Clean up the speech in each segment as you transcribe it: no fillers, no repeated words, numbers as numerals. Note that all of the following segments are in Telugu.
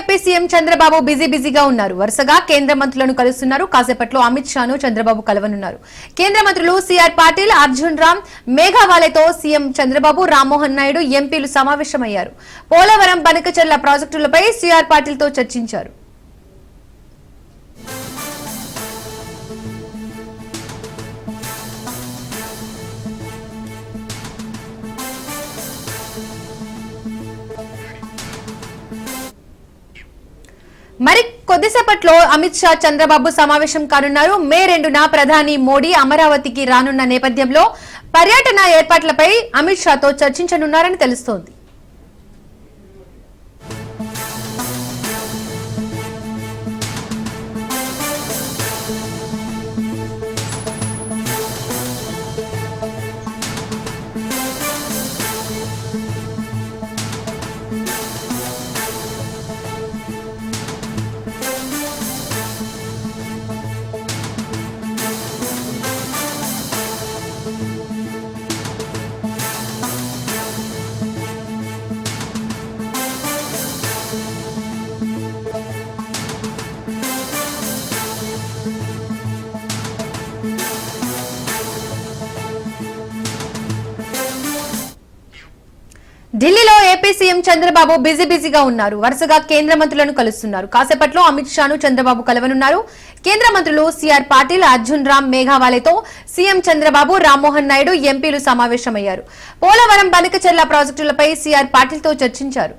ఏపీ సీఎం చంద్రబాబు బిజీగా ఉన్నారు. వరుసగా కేంద్ర మంత్రులను కలుస్తున్నారు. కాసేపట్లో అమిత్ షాను చంద్రబాబు కలవనున్నారు. కేంద్ర మంత్రులు సిఆర్ పాటిల్, అర్జున్ రామ్ మేఘవాలతో సీఎం చంద్రబాబు, రామ్మోహన్ నాయుడు ఎంపీలు సమావేశమయ్యారు. పోలవరం, బనకచెర్ల ప్రాజెక్టులపై సిఆర్ పాటిల్ తో చర్చించారు. మరి కొద్దిసేపట్లో అమిత్ షా, చంద్రబాబు సమావేశం కానున్నారు. మే 2న ప్రధాని మోడీ అమరావతికి రానున్న నేపథ్యంలో పర్యటన ఏర్పాట్లపై అమిత్ షాతో చర్చించనున్నారని తెలుస్తోంది. ఢిల్లీలో ఏపీ సీఎం చంద్రబాబు బిజీగా ఉన్నారు. వరుసగా కేంద్ర మంత్రులను కలుస్తున్నారు. కాసేపట్లో అమిత్ షాను చంద్రబాబు కలవనున్నారు. కేంద్ర మంత్రులు సిఆర్ పాటిల్, అర్జున్ రామ్ మేఘవాలతో సీఎం చంద్రబాబు, రామ్మోహన్ నాయుడు ఎంపీలు సమావేశమయ్యారు. పోలవరం, బనకచెర్ల ప్రాజెక్టులపై సిఆర్ పాటిల్ తో చర్చించారు.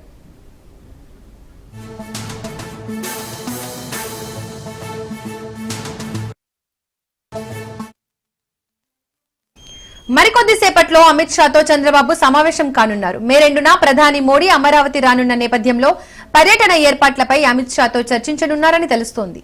మరికొద్దిసేపట్లో అమిత్ షాతో చంద్రబాబు సమావేశం కానున్నారు. మే 2న ప్రధాని మోడీ అమరావతి రానున్న నేపథ్యంలో పర్యటన ఏర్పాట్లపై అమిత్ షాతో చర్చించనున్నారని తెలుస్తోంది.